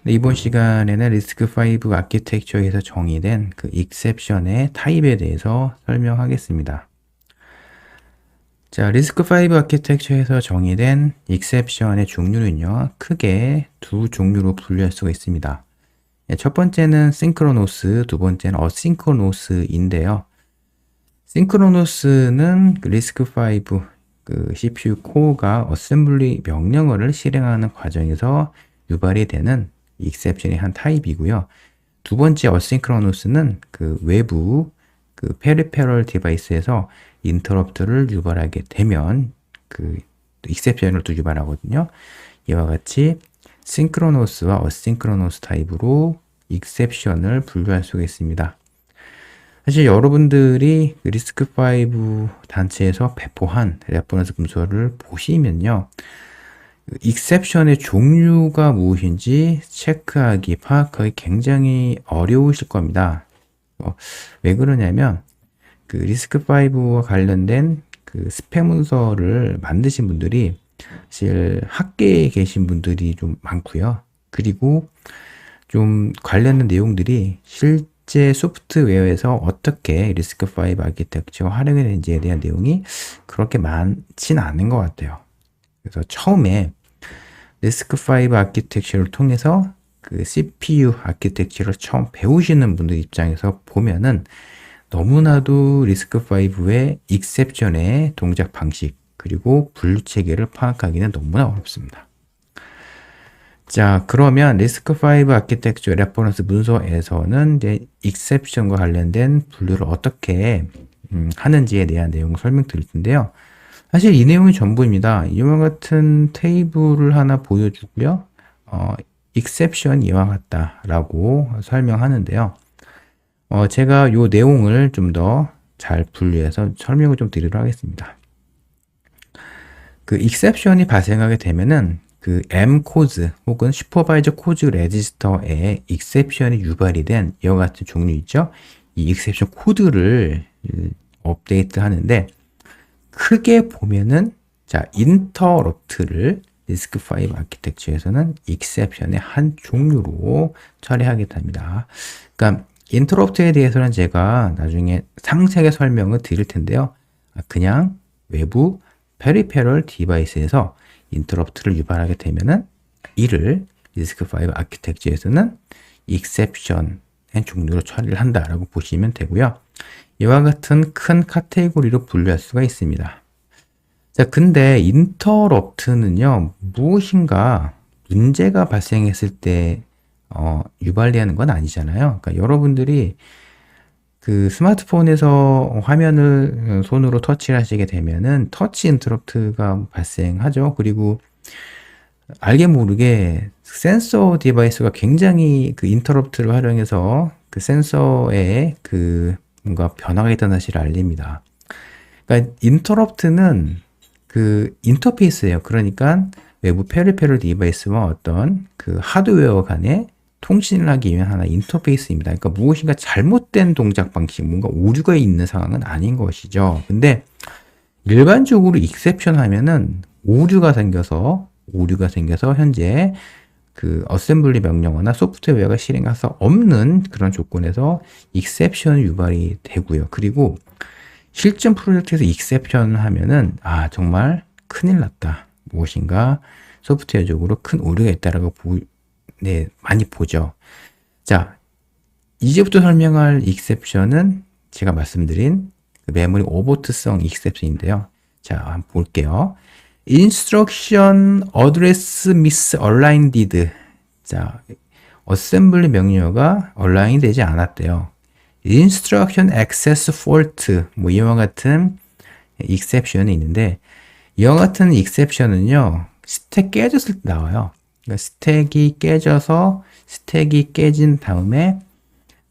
네, 이번 시간에는 리스크5 아키텍처에서 정의된 그 익셉션의 타입에 대해서 설명하겠습니다. 자, 리스크5 아키텍처에서 정의된 익셉션의 종류는요, 크게 두 종류로 분류할 수가 있습니다. 첫 번째는 싱크로노스, 두 번째는 어싱크로노스인데요. 싱크로노스는 리스크5 그 CPU 코어가 어셈블리 명령어를 실행하는 과정에서 유발이 되는 익셉션의 한 타입이고요. 두 번째 어싱크로노스는 그 외부 그 페리페럴 디바이스에서 인터럽트를 유발하게 되면 그 익셉션을 또 유발하거든요. 이와 같이 싱크로노스와 어싱크로노스 타입으로 익셉션을 분류할 수가 있습니다. 사실 여러분들이 리스크5 단체에서 배포한 레퍼런스 문서를 보시면요. 익셉션의 종류가 무엇인지 체크하기, 파악하기 굉장히 어려우실 겁니다. 왜 그러냐면, 그 리스크5와 관련된 그 스팸 문서를 만드신 분들이 사실 학계에 계신 분들이 좀 많고요. 그리고 좀 관련된 내용들이 실제 소프트웨어에서 어떻게 리스크5 아키텍처가 활용이 되는지에 대한 내용이 그렇게 많진 않은 것 같아요. 그래서 처음에 리스크5 아키텍처를 통해서 그 CPU 아키텍처를 처음 배우시는 분들 입장에서 보면은 너무나도 리스크5의 익셉션의 동작 방식 그리고 분류 체계를 파악하기는 너무나 어렵습니다. 자, 그러면 리스크5 아키텍처 레퍼런스 문서에서는 이제 익셉션과 관련된 분류를 어떻게 하는지에 대한 내용을 설명드릴 텐데요. 사실 이 내용이 전부입니다. 이와 같은 테이블을 하나 보여주고요. 익셉션 이와 같다라고 설명하는데요. 제가 이 내용을 좀 더 잘 분류해서 설명을 좀 드리도록 하겠습니다. 그 익셉션이 발생하게 되면은 그 M-코즈 혹은 슈퍼바이저 코즈 레지스터에 익셉션이 유발이 된 이와 같은 종류 있죠? 이 익셉션 코드를 업데이트 하는데 크게 보면은 자, 인터럽트를 리스크5 아키텍처에서는 익셉션의 한 종류로 처리하게 됩니다. 그러니까 인터럽트에 대해서는 제가 나중에 상세하게 설명을 드릴 텐데요. 그냥 외부 페리페럴 디바이스에서 인터럽트를 유발하게 되면은 이를 리스크5 아키텍처에서는 익셉션의 종류로 처리를 한다라고 보시면 되고요. 이와 같은 큰 카테고리로 분류할 수가 있습니다. 자, 근데 인터럽트는요, 무엇인가 문제가 발생했을 때 유발되는 건 아니잖아요. 그러니까 여러분들이 그 스마트폰에서 화면을 손으로 터치를 하시게 되면은 터치 인터럽트가 발생하죠. 그리고 알게 모르게 센서 디바이스가 굉장히 그 인터럽트를 활용해서 그 센서에 그 뭔가 변화가 있다는 사실을 알립니다. 그러니까 인터럽트는 그 인터페이스예요. 그러니까 외부 페리페럴 디바이스와 어떤 그 하드웨어 간의 통신을 하기 위한 하나의 인터페이스입니다. 그러니까 무엇인가 잘못된 동작 방식, 뭔가 오류가 있는 상황은 아닌 것이죠. 근데 일반적으로 익셉션 하면은 오류가 생겨서 현재 그 어셈블리 명령어나 소프트웨어가 실행할 수 없는 그런 조건에서 익셉션 유발이 되고요. 그리고 실전 프로젝트에서 익셉션을 하면은 정말 큰일 났다. 무엇인가 소프트웨어적으로 큰 오류가 있다라고 많이 보죠. 자, 이제부터 설명할 익셉션은 제가 말씀드린 그 메모리 오버트성 익셉션인데요. 자, 한번 볼게요. Instruction Address Misaligned. 자, 어셈블리 명령어가 얼라인 되지 않았대요. Instruction Access Fault, 뭐 이와 같은 익셉션이 있는데 이와 같은 익셉션은요, 스택 깨졌을 때 나와요. 그러니까 스택이 깨져서 스택이 깨진 다음에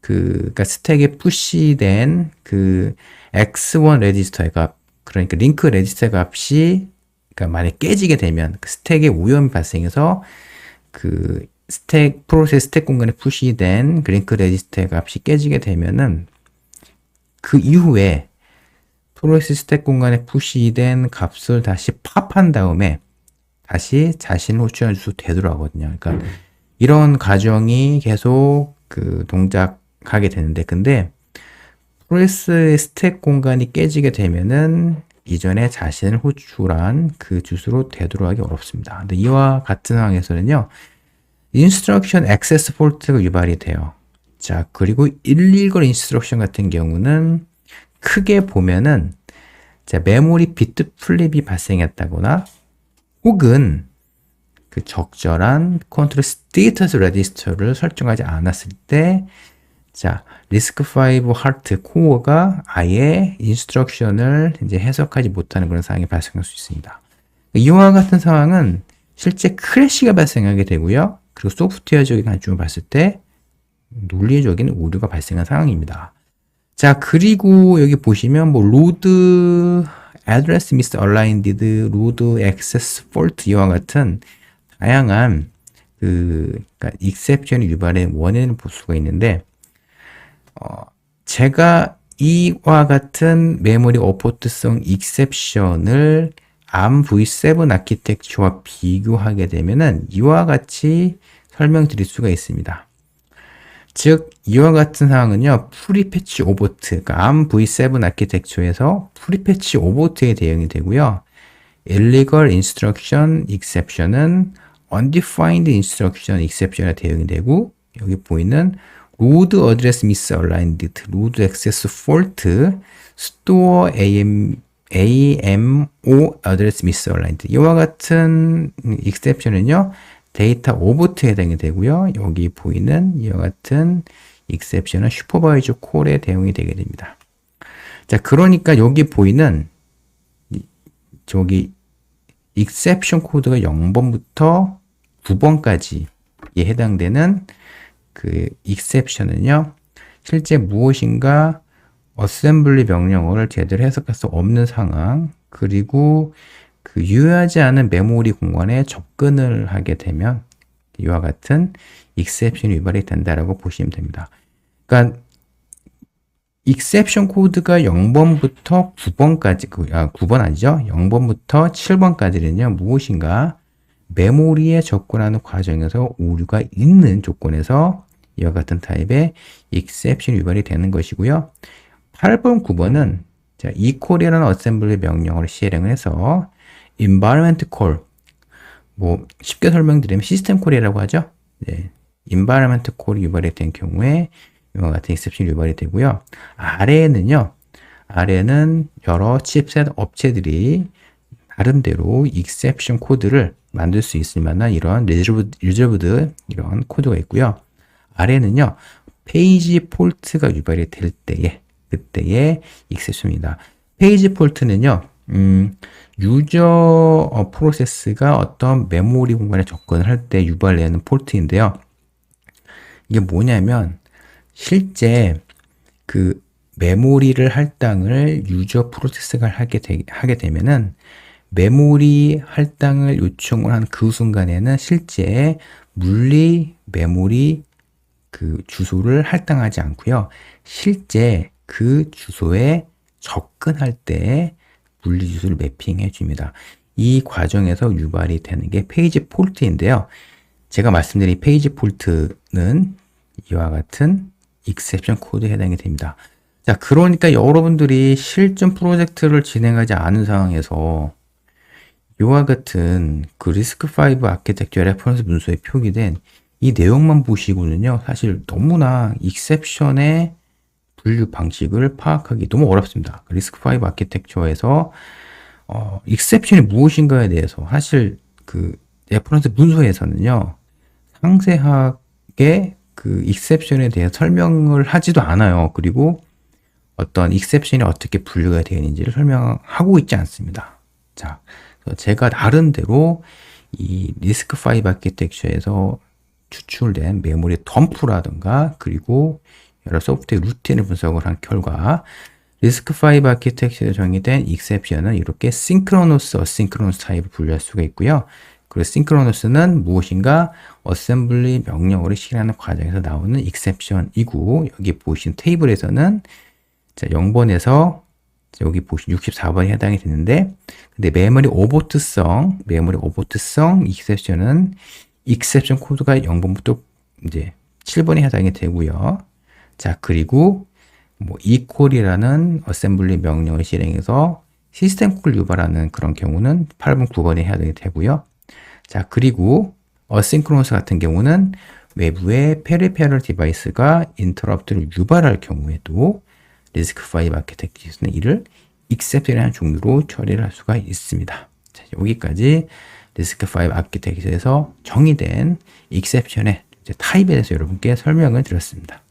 그러니까 스택에 푸시된 그 X1 레지스터의 값, 그러니까 링크 레지스터 값이 그러니까 만약 깨지게 되면 그 스택에 오염이 발생해서 그 스택 프로세스 스택 공간에 푸시된 그 링크 레지스터 값이 깨지게 되면은 그 이후에 프로세스 스택 공간에 푸시된 값을 다시 팝한 다음에 다시 자신을 호출할 수 되도록 하거든요. 그러니까 이런 과정이 계속 그 동작하게 되는데, 근데 프로세스의 스택 공간이 깨지게 되면은 이전에 자신을 호출한 그 주소로 되돌아가기 어렵습니다. 근데 이와 같은 상황에서는요, 인스트럭션 액세스 폴트가 유발이 돼요. 자, 그리고 일리걸 인스트럭션 같은 경우는 크게 보면은 자, 메모리 비트 플립이 발생했다거나 혹은 그 적절한 컨트롤 스테이터스 레지스터를 설정하지 않았을 때 자, 리스크5 하트 코어가 아예 인스트럭션을 이제 해석하지 못하는 그런 상황이 발생할 수 있습니다. 이와 같은 상황은 실제 크래시가 발생하게 되고요. 그리고 소프트웨어적인 관점을 봤을 때 논리적인 오류가 발생한 상황입니다. 자, 그리고 여기 보시면 뭐 로드 address misaligned, 로드 access fault 이와 같은 다양한 그러니까 exception 유발의 원인을 볼 수가 있는데 제가 이와 같은 메모리 어포트성 exception을 ARM v7 아키텍처와 비교하게 되면은 이와 같이 설명드릴 수가 있습니다. 즉 이와 같은 상황은요, 프리패치 오버트, 그러니까 ARM v7 아키텍처에서 프리패치 오버트에 대응이 되고요. illegal instruction exception은 undefined instruction exception에 대응이 되고, 여기 보이는 load address misaligned, load access fault, store AMO address misaligned 이와 같은 exception은요, 데이터 오버트에 해당이 되고요. 여기 보이는 이와 같은 exception은 슈퍼바이저 콜에 대응이 되게 됩니다. 자, 그러니까 여기 보이는 저기 exception 코드가 0번부터 9번까지에 해당되는 그 exception은요, 실제 무엇인가 어셈블리 명령어를 제대로 해석할 수 없는 상황, 그리고 그 유효하지 않은 메모리 공간에 접근을 하게 되면 이와 같은 exception 유발이 된다라고 보시면 됩니다. 그러니까 exception 코드가 0번부터 9번까지, 9번 아니죠? 0번부터 7번까지는요, 무엇인가 메모리에 접근하는 과정에서 오류가 있는 조건에서 이와 같은 타입의 exception 유발이 되는 것이고요. 8번, 9번은 자, equal이라는 어셈블리 명령어를 실행을 해서 environment call, 뭐 쉽게 설명드리면 시스템 콜이라고 하죠. 네. environment call이 유발이 된 경우에 이와 같은 exception 유발이 되고요. 아래에는 여러 칩셋 업체들이 나름대로 exception 코드를 만들 수 있을 만한 이런 reserved 이런 코드가 있고요. 아래는요, 페이지 폴트가 유발이 될 때에 그때의 exception입니다. 페이지 폴트는요, 유저 프로세스가 어떤 메모리 공간에 접근을 할 때 유발되는 폴트인데요. 이게 뭐냐면 실제 그 메모리를 할당을 유저 프로세스가 하게 되면은 메모리 할당을 요청을 한 그 순간에는 실제 물리 메모리 그 주소를 할당하지 않고요. 실제 그 주소에 접근할 때 물리 주소를 매핑해 줍니다. 이 과정에서 유발이 되는 게 페이지 폴트인데요. 제가 말씀드린 페이지 폴트는 이와 같은 exception 코드에 해당이 됩니다. 자, 그러니까 여러분들이 실전 프로젝트를 진행하지 않은 상황에서 이와 같은 그 리스크5 아키텍처 레퍼런스 문서에 표기된 이 내용만 보시고는요, 사실 너무나 exception의 분류 방식을 파악하기 너무 어렵습니다. 리스크5 아키텍처에서 exception이 무엇인가에 대해서 사실 그 레퍼런스 문서에서는요, 상세하게 그 exception에 대해 설명을 하지도 않아요. 그리고 어떤 exception이 어떻게 분류가 되어 있는지를 설명하고 있지 않습니다. 자, 제가 나름대로 이 리스크5 아키텍처에서 추출된 메모리 덤프라든가 그리고 여러 소프트웨어 루틴을 분석을 한 결과 리스크5 아키텍처에 정의된 exception은 이렇게 synchronous, asynchronous 타입을 분류할 수가 있고요. 그리고 synchronous는 무엇인가 어셈블리 명령어를 실행하는 과정에서 나오는 exception이고, 여기 보신 테이블에서는 자, 0번에서 여기 보신 64번이 해당이 되는데, 근데 메모리 오버트성 exception은 exception 코드가 0번부터 이제 7번에 해당이 되고요. 자, 그리고 뭐 equal이라는 어셈블리 명령을 실행해서 시스템 콜 유발하는 그런 경우는 8번, 9번에 해당이 되고요. 자, 그리고 어싱크로너스 같은 경우는 외부의 페리페럴 디바이스가 인터럽트를 유발할 경우에도 리스크5 아키텍처에서는 이를 exception이라는 종류로 처리를 할 수가 있습니다. 자, 여기까지 리스크5 아키텍처에서 정의된 exception의 타입에 대해서 여러분께 설명을 드렸습니다.